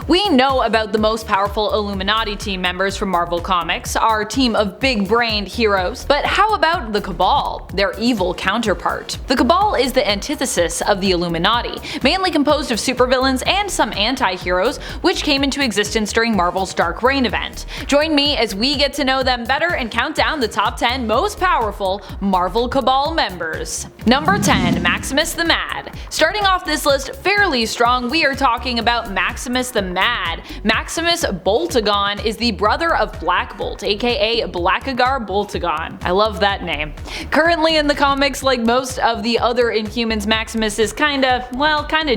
We know about the most powerful Illuminati team members from Marvel Comics, our team of big-brained heroes, but how about the Cabal, their evil counterpart? The Cabal is the antithesis of the Illuminati, mainly composed of supervillains and some anti-heroes, which came into existence during Marvel's Dark Reign event. Join me as we get to know them better and count down the top 10 most powerful Marvel Cabal members. Number 10. Maximus the Mad. Starting off this list fairly strong, we are talking about Maximus the Mad. Maximus Boltagon is the brother of Black Bolt, aka Blackagar Boltagon. I love that name. Currently in the comics, like most of the other Inhumans, Maximus is kinda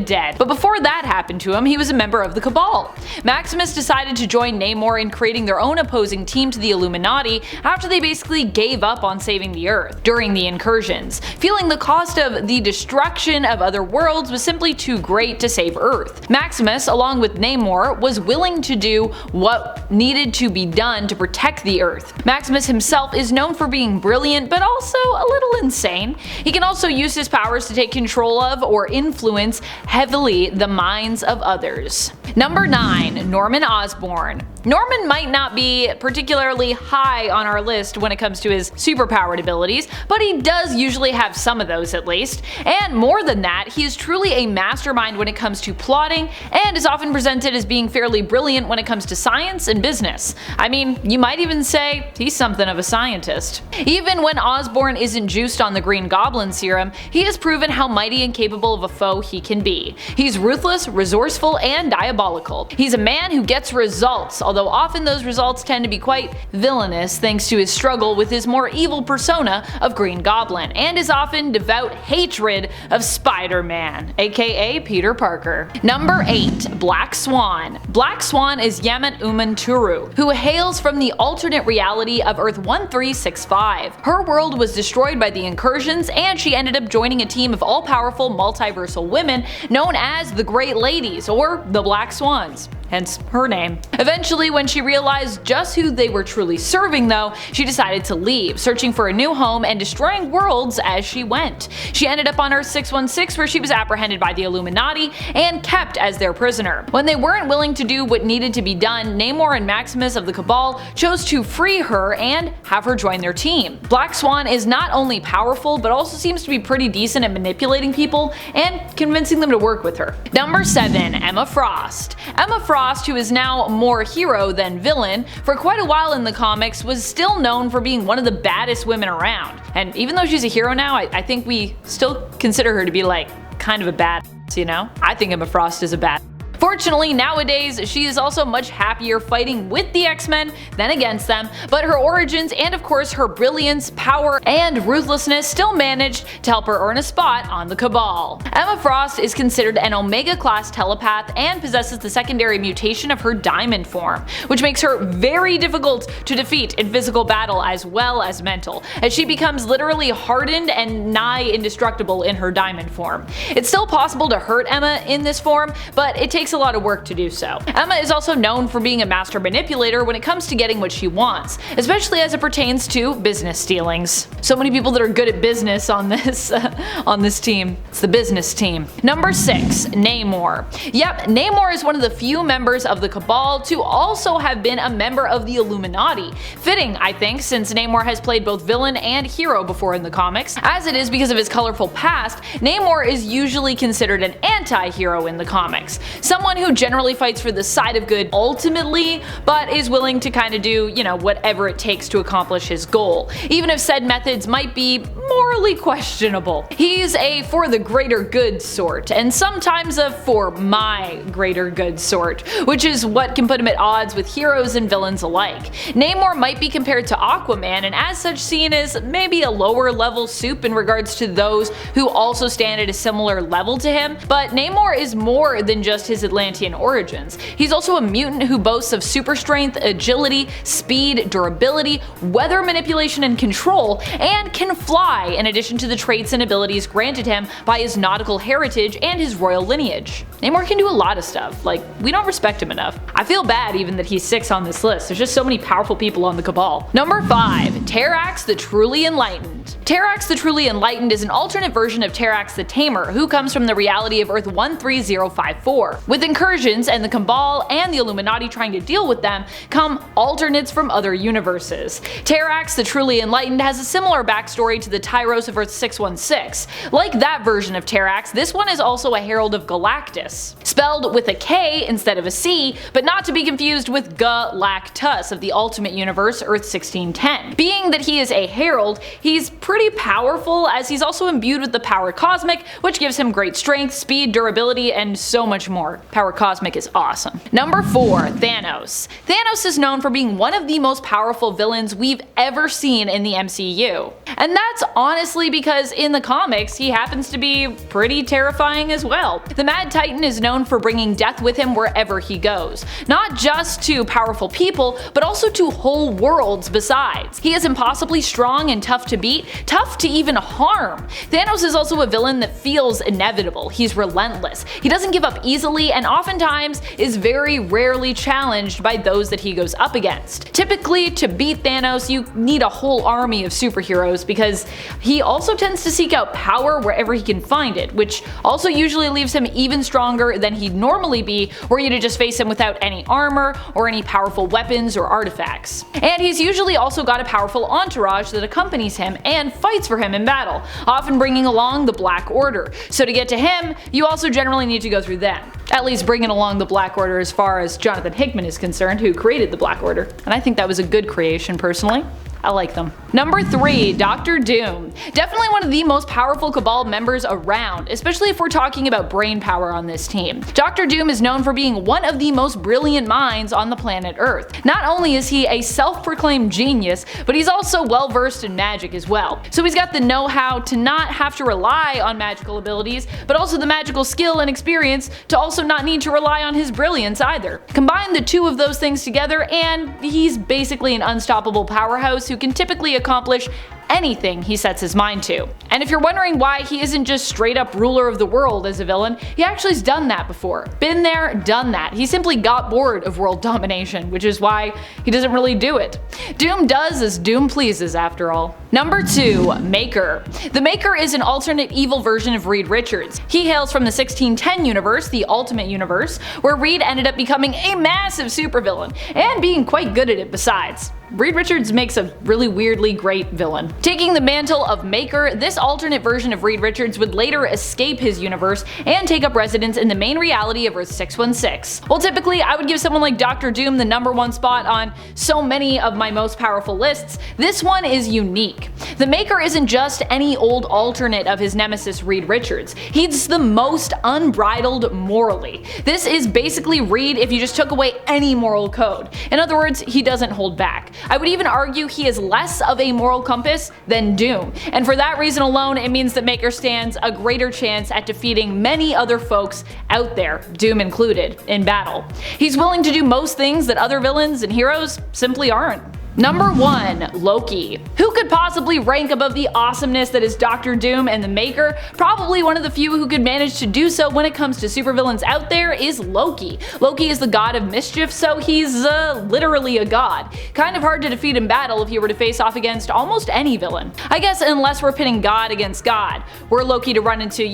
dead. But before that happened to him, he was a member of the Cabal. Maximus decided to join Namor in creating their own opposing team to the Illuminati after they basically gave up on saving the Earth during the incursions, feeling the cost of the destruction of other worlds was simply too great to save Earth. Maximus, along with Namor, was willing to do what needed to be done to protect the Earth. Maximus himself is known for being brilliant but also a little insane. He can also use his powers to take control of or influence heavily the minds of others. Number 9. Norman Osborn. Norman might not be particularly high on our list when it comes to his superpowered abilities, but he does usually have some of those at least. And more than that, he is truly a mastermind when it comes to plotting, and is often presented as being fairly brilliant when it comes to science and business. I mean, you might even say he's something of a scientist. Even when Osborn isn't juiced on the Green Goblin serum, he has proven how mighty and capable of a foe he can be. He's ruthless, resourceful, and diabolical. He's a man who gets results, although often those results tend to be quite villainous thanks to his struggle with his more evil persona of Green Goblin, and his often devout hatred of Spider-Man, aka Peter Parker. Number 8. Black Swan. Black Swan is Yamat Umanturu, who hails from the alternate reality of Earth 1365. Her world was destroyed by the incursions, and she ended up joining a team of all-powerful multiversal women known as the Great Ladies, or the Black Swans. Hence her name. Eventually, when she realized just who they were truly serving though, she decided to leave, searching for a new home and destroying worlds as she went. She ended up on Earth 616, where she was apprehended by the Illuminati and kept as their prisoner. When they weren't willing to do what needed to be done, Namor and Maximus of the Cabal chose to free her and have her join their team. Black Swan is not only powerful, but also seems to be pretty decent at manipulating people and convincing them to work with her. Number 7. Emma Frost. Emma Frost, who is now more hero than villain, for quite a while in the comics was still known for being one of the baddest women around. And even though she's a hero now, I think we still consider her to be like kind of a badass, you know? I think Emma Frost is a badass. Fortunately, nowadays, she is also much happier fighting with the X-Men than against them, but her origins and of course her brilliance, power, and ruthlessness still managed to help her earn a spot on the Cabal. Emma Frost is considered an Omega-class telepath and possesses the secondary mutation of her diamond form, which makes her very difficult to defeat in physical battle as well as mental, as she becomes literally hardened and nigh indestructible in her diamond form. It's still possible to hurt Emma in this form, but it takes a lot of work to do so. Emma is also known for being a master manipulator when it comes to getting what she wants, especially as it pertains to business dealings. So many people that are good at business on this team. It's the business team. Number 6. Namor. Yep, Namor is one of the few members of the Cabal to also have been a member of the Illuminati. Fitting, I think, since Namor has played both villain and hero before in the comics. As it is because of his colorful past, Namor is usually considered an anti-hero in the comics. Someone who generally fights for the side of good ultimately, but is willing to kind of do, whatever it takes to accomplish his goal, even if said methods might be morally questionable. He's a for the greater good sort, and sometimes a for my greater good sort, which is what can put him at odds with heroes and villains alike. Namor might be compared to Aquaman, and as such seen as maybe a lower level soup in regards to those who also stand at a similar level to him, but Namor is more than just his Atlantean origins. He's also a mutant who boasts of super strength, agility, speed, durability, weather manipulation, and control, and can fly in addition to the traits and abilities granted him by his nautical heritage and his royal lineage. Namor can do a lot of stuff, like, we don't respect him enough. I feel bad even that he's 6 on this list, there's just so many powerful people on the Cabal. Number 5. Terrax the Truly Enlightened. Terrax the Truly Enlightened is an alternate version of Terrax the Tamer, who comes from the reality of Earth 13054. With incursions and the Cabal and the Illuminati trying to deal with them, come alternates from other universes. Terrax, the truly enlightened, has a similar backstory to the Tyros of Earth 616. Like that version of Terrax, this one is also a herald of Galactus, spelled with a K instead of a C, but not to be confused with Galactus of the Ultimate Universe Earth 1610. Being that he is a herald, he's pretty powerful, as he's also imbued with the power cosmic, which gives him great strength, speed, durability, and so much more. Power cosmic is awesome. Number 4. Thanos. Thanos is known for being one of the most powerful villains we've ever seen in the MCU. And that's honestly because in the comics he happens to be pretty terrifying as well. The Mad Titan is known for bringing death with him wherever he goes, not just to powerful people, but also to whole worlds besides. He is impossibly strong and tough to beat, tough to even harm. Thanos is also a villain that feels inevitable. He's relentless. He doesn't give up easily and oftentimes is very rarely challenged by those that he goes up against. Typically, to beat Thanos, you need a whole army of superheroes because he also tends to seek out power wherever he can find it, which also usually leaves him even stronger than he'd normally be were you to just face him without any armor or any powerful weapons or artifacts. And he's usually also got a powerful entourage that accompanies him and fights for him in battle, often bringing along the Black Order. So to get to him, you also generally need to go through them. At least bringing along the Black Order as far as Jonathan Hickman is concerned, who created the Black Order. And I think that was a good creation personally. I like them. Number 3. Dr. Doom. Definitely one of the most powerful Cabal members around, especially if we're talking about brain power on this team. Dr. Doom is known for being one of the most brilliant minds on the planet Earth. Not only is he a self-proclaimed genius, but he's also well versed in magic as well. So he's got the know-how to not have to rely on magical abilities, but also the magical skill and experience to also not need to rely on his brilliance either. Combine the two of those things together and he's basically an unstoppable powerhouse who can typically accomplish anything he sets his mind to. And if you're wondering why he isn't just straight up ruler of the world as a villain, he actually has done that before. Been there, done that. He simply got bored of world domination, which is why he doesn't really do it. Doom does as Doom pleases after all. Number 2. Maker. The Maker is an alternate evil version of Reed Richards. He hails from the 1610 universe, the Ultimate Universe, where Reed ended up becoming a massive supervillain, and being quite good at it besides. Reed Richards makes a really weirdly great villain. Taking the mantle of Maker, this alternate version of Reed Richards would later escape his universe and take up residence in the main reality of Earth 616. While typically I would give someone like Dr. Doom the number 1 spot on so many of my most powerful lists, this one is unique. The Maker isn't just any old alternate of his nemesis Reed Richards. He's the most unbridled morally. This is basically Reed if you just took away any moral code. In other words, he doesn't hold back. I would even argue he is less of a moral compass than Doom, and for that reason alone it means that Maker stands a greater chance at defeating many other folks out there, Doom included, in battle. He's willing to do most things that other villains and heroes simply aren't. Number 1. Loki. Who could possibly rank above the awesomeness that is Dr. Doom and the Maker? Probably one of the few who could manage to do so when it comes to supervillains out there is Loki. Loki is the god of mischief, so he's literally a god. Kind of hard to defeat in battle if you were to face off against almost any villain. I guess unless we're pitting god against god, were Loki to run into,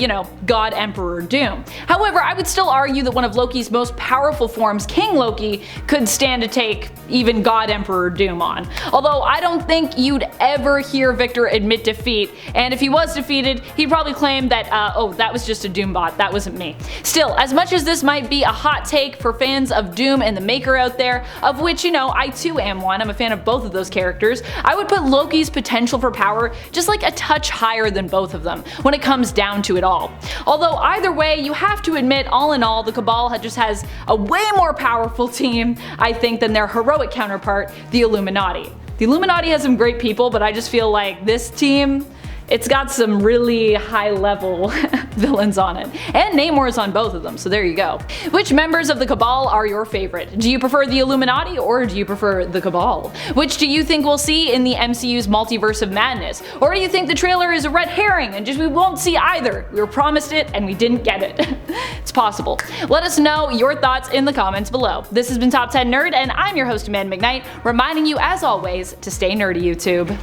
God Emperor Doom. However, I would still argue that one of Loki's most powerful forms, King Loki, could stand to take even God Emperor Doom on. Although I don't think you'd ever hear Victor admit defeat, and if he was defeated, he'd probably claim that, oh, that was just a Doom bot, that wasn't me. Still, as much as this might be a hot take for fans of Doom and the Maker out there, of which, I too am one, I'm a fan of both of those characters, I would put Loki's potential for power just like a touch higher than both of them, when it comes down to it all. Although either way, you have to admit, all in all, the Cabal just has a way more powerful team, I think, than their heroic counterpart, the Illuminati. The Illuminati has some great people, but I just feel like this team, it's got some really high level villains on it. And Namor is on both of them, so there you go. Which members of the Cabal are your favorite? Do you prefer the Illuminati or do you prefer the Cabal? Which do you think we'll see in the MCU's Multiverse of Madness? Or do you think the trailer is a red herring and we won't see either? We were promised it and we didn't get it. It's possible. Let us know your thoughts in the comments below. This has been Top 10 Nerd and I'm your host Amanda McKnight, reminding you as always to stay nerdy, YouTube.